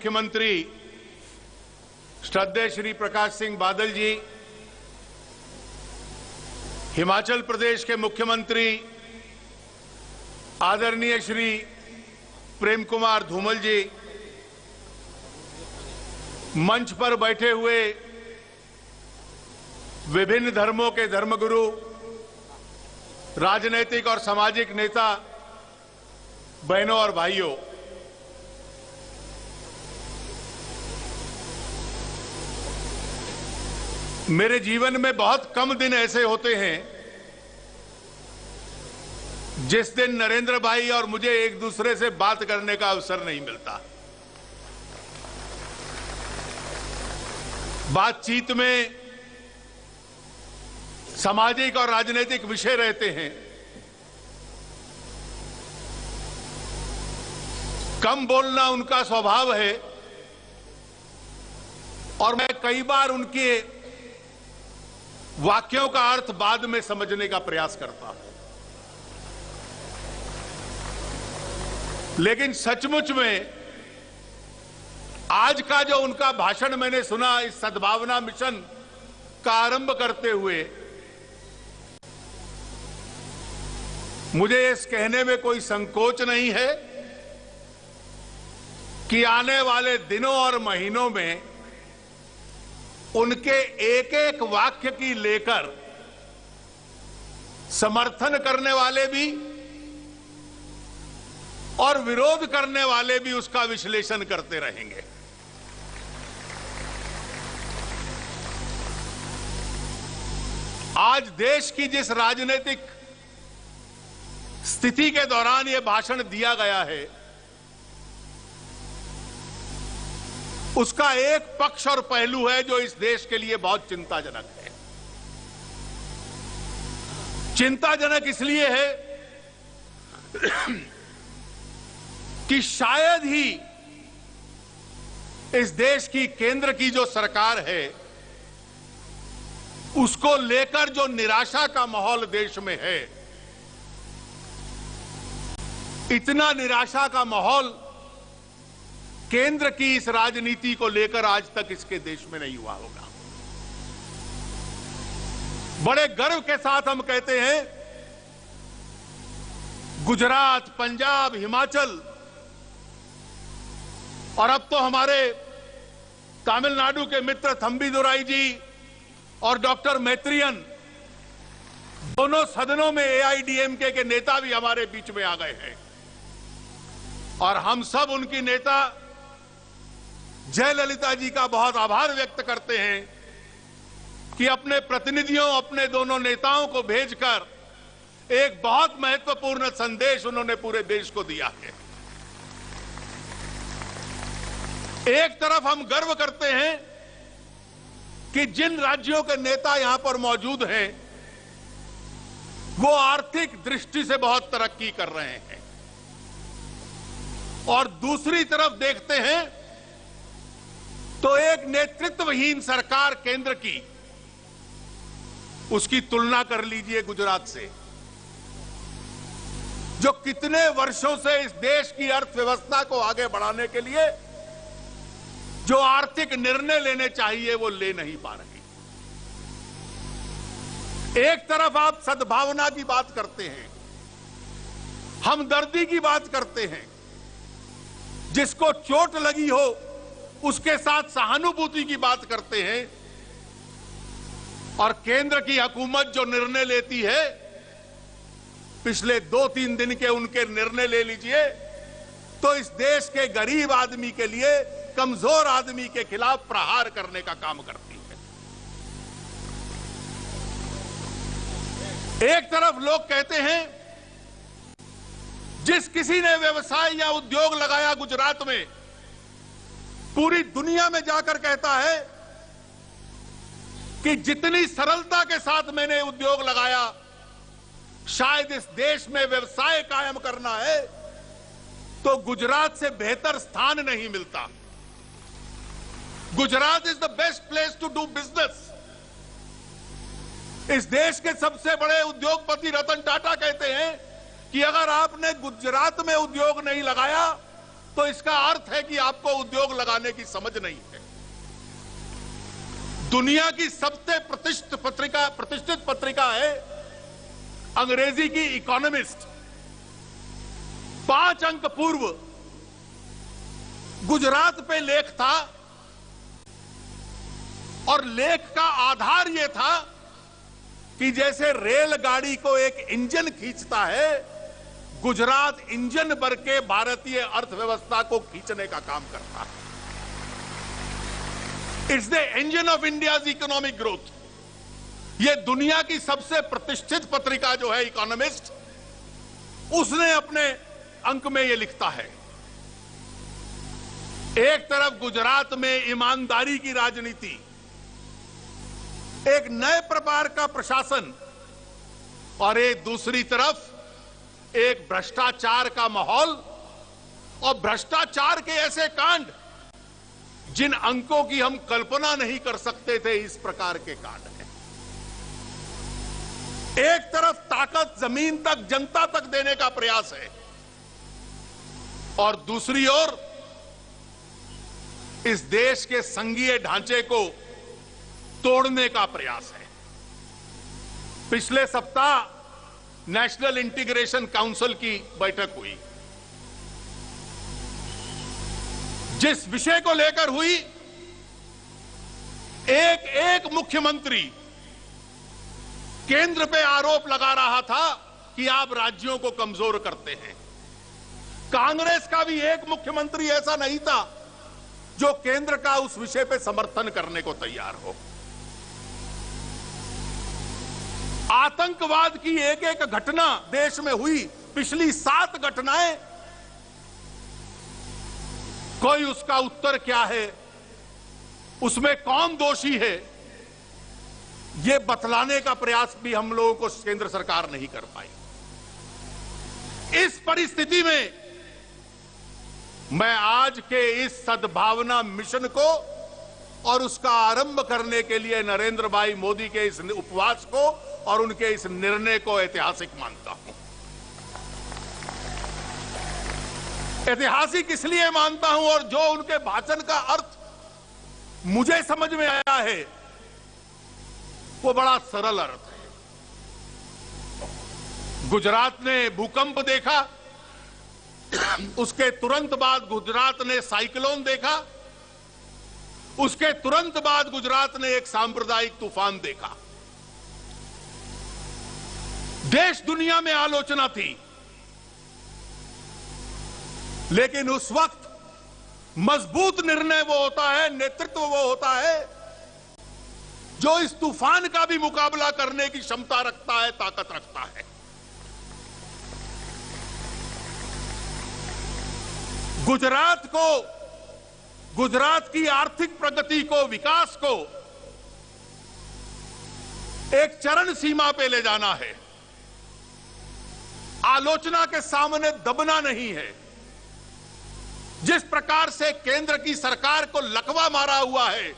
मुख्यमंत्री श्रद्धेय श्री प्रकाश सिंह बादल जी, हिमाचल प्रदेश के मुख्यमंत्री आदरणीय श्री प्रेम कुमार धूमल जी, मंच पर बैठे हुए विभिन्न धर्मों के धर्मगुरु, राजनीतिक और सामाजिक नेता, बहनों और भाइयों, मेरे जीवन में बहुत कम दिन ऐसे होते हैं जिस दिन नरेंद्र भाई और मुझे एक दूसरे से बात करने का अवसर नहीं मिलता। बातचीत में सामाजिक और राजनीतिक विषय रहते हैं। कम बोलना उनका स्वभाव है और मैं कई बार उनके वाक्यों का अर्थ बाद में समझने का प्रयास करता हूं, लेकिन सचमुच में आज का जो उनका भाषण मैंने सुना, इस सद्भावना मिशन का आरंभ करते हुए, मुझे इस कहने में कोई संकोच नहीं है कि आने वाले दिनों और महीनों में उनके एक एक वाक्य की लेकर समर्थन करने वाले भी और विरोध करने वाले भी उसका विश्लेषण करते रहेंगे। आज देश की जिस राजनीतिक स्थिति के दौरान यह भाषण दिया गया है, उसका एक पक्ष और पहलू है जो इस देश के लिए बहुत चिंताजनक है। चिंताजनक इसलिए है कि शायद ही इस देश की केंद्र की जो सरकार है, उसको लेकर जो निराशा का माहौल देश में है, इतना निराशा का माहौल केंद्र की इस राजनीति को लेकर आज तक इसके देश में नहीं हुआ होगा। बड़े गर्व के साथ हम कहते हैं, गुजरात, पंजाब, हिमाचल और अब तो हमारे तमिलनाडु के मित्र थंबीदुराई जी और डॉक्टर मैत्रियन, दोनों सदनों में एआईडीएमके के नेता भी हमारे बीच में आ गए हैं और हम सब उनकी नेता जयललिता जी का बहुत आभार व्यक्त करते हैं कि अपने प्रतिनिधियों, अपने दोनों नेताओं को भेजकर एक बहुत महत्वपूर्ण संदेश उन्होंने पूरे देश को दिया है। एक तरफ हम गर्व करते हैं कि जिन राज्यों के नेता यहां पर मौजूद हैं, वो आर्थिक दृष्टि से बहुत तरक्की कर रहे हैं, और दूसरी तरफ देखते हैं तो एक नेतृत्वहीन सरकार केंद्र की, उसकी तुलना कर लीजिए गुजरात से, जो कितने वर्षों से इस देश की अर्थव्यवस्था को आगे बढ़ाने के लिए जो आर्थिक निर्णय लेने चाहिए वो ले नहीं पा रही। एक तरफ आप सद्भावना की बात करते हैं, हमदर्दी की बात करते हैं, जिसको चोट लगी हो उसके साथ सहानुभूति की बात करते हैं, और केंद्र की हुकूमत जो निर्णय लेती है, पिछले 2-3 दिन के उनके निर्णय ले लीजिए तो इस देश के गरीब आदमी के लिए, कमजोर आदमी के खिलाफ प्रहार करने का काम करती है। एक तरफ लोग कहते हैं, जिस किसी ने व्यवसाय या उद्योग लगाया गुजरात में, पूरी दुनिया में जाकर कहता है कि जितनी सरलता के साथ मैंने उद्योग लगाया, शायद इस देश में व्यवसाय कायम करना है तो गुजरात से बेहतर स्थान नहीं मिलता। Gujarat is the best place to do business. इस देश के सबसे बड़े उद्योगपति रतन टाटा कहते हैं कि अगर आपने गुजरात में उद्योग नहीं लगाया तो इसका अर्थ है कि आपको उद्योग लगाने की समझ नहीं है। दुनिया की सबसे प्रतिष्ठित पत्रिका है अंग्रेजी की इकोनॉमिस्ट। 5 अंक पूर्व गुजरात पे लेख था और लेख का आधार यह था कि जैसे रेलगाड़ी को एक इंजन खींचता है, गुजरात इंजन भर के भारतीय अर्थव्यवस्था को खींचने का काम करता है। It's the engine of India's economic growth. यह दुनिया की सबसे प्रतिष्ठित पत्रिका जो है इकोनॉमिस्ट, उसने अपने अंक में यह लिखता है। एक तरफ गुजरात में ईमानदारी की राजनीति, एक नए प्रकार का प्रशासन, और एक दूसरी तरफ एक भ्रष्टाचार का माहौल और भ्रष्टाचार के ऐसे कांड जिन अंकों की हम कल्पना नहीं कर सकते थे, इस प्रकार के कांड हैं। एक तरफ ताकत जमीन तक, जनता तक देने का प्रयास है और दूसरी ओर इस देश के संघीय ढांचे को तोड़ने का प्रयास है। पिछले सप्ताह नेशनल इंटीग्रेशन काउंसिल की बैठक हुई। जिस विषय को लेकर हुई, एक मुख्यमंत्री केंद्र पे आरोप लगा रहा था कि आप राज्यों को कमजोर करते हैं। कांग्रेस का भी एक मुख्यमंत्री ऐसा नहीं था जो केंद्र का उस विषय पे समर्थन करने को तैयार हो। आतंकवाद की एक घटना देश में हुई, पिछली 7 घटनाएं, कोई उसका उत्तर क्या है, उसमें कौन दोषी है, यह बतलाने का प्रयास भी हम लोगों को केंद्र सरकार नहीं कर पाई। इस परिस्थिति में मैं आज के इस सद्भावना मिशन को और उसका आरंभ करने के लिए नरेंद्र भाई मोदी के इस उपवास को और उनके इस निर्णय को ऐतिहासिक मानता हूं। ऐतिहासिक इसलिए मानता हूं और जो उनके भाषण का अर्थ मुझे समझ में आया है वो बड़ा सरल अर्थ है। गुजरात ने भूकंप देखा, उसके तुरंत बाद गुजरात ने साइक्लोन देखा, उसके तुरंत बाद गुजरात ने एक सांप्रदायिक तूफान देखा। देश दुनिया में आलोचना थी, लेकिन उस वक्त मजबूत निर्णय वो होता है, नेतृत्व वो होता है जो इस तूफान का भी मुकाबला करने की क्षमता रखता है, ताकत रखता है। गुजरात की आर्थिक प्रगति को, विकास को एक चरण सीमा पे ले जाना है। आलोचना के सामने दबना नहीं है। जिस प्रकार से केंद्र की सरकार को लकवा मारा हुआ है,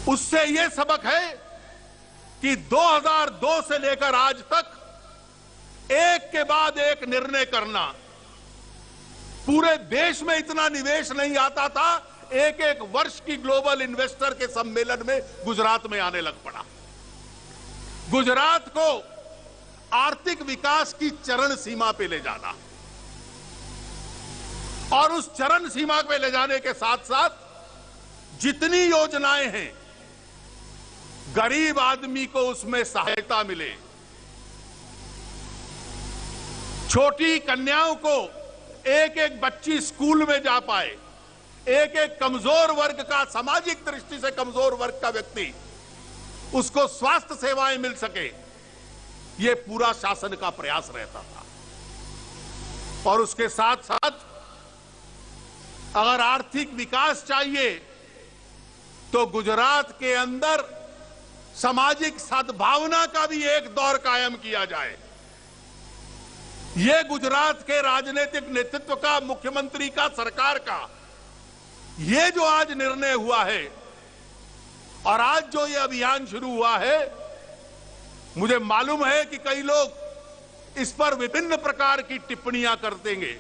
उससे यह सबक है कि 2002 से लेकर आज तक एक के बाद एक निर्णय करना। पूरे देश में इतना निवेश नहीं आता था, एक वर्ष की ग्लोबल इन्वेस्टर के सम्मेलन में गुजरात में आने लग पड़ा। गुजरात को आर्थिक विकास की चरण सीमा पे ले जाना और उस चरण सीमा पे ले जाने के साथ साथ जितनी योजनाएं हैं, गरीब आदमी को उसमें सहायता मिले, छोटी कन्याओं को एक बच्ची स्कूल में जा पाए, एक कमजोर वर्ग का, सामाजिक दृष्टि से कमजोर वर्ग का व्यक्ति, उसको स्वास्थ्य सेवाएं मिल सके, यह पूरा शासन का प्रयास रहता था। और उसके साथ साथ अगर आर्थिक विकास चाहिए तो गुजरात के अंदर सामाजिक सद्भावना का भी एक दौर कायम किया जाए। यह गुजरात के राजनीतिक नेतृत्व का, मुख्यमंत्री का, सरकार का यह जो आज निर्णय हुआ है और आज जो यह अभियान शुरू हुआ है, मुझे मालूम है कि कई लोग इस पर विभिन्न प्रकार की टिप्पणियां कर देंगे,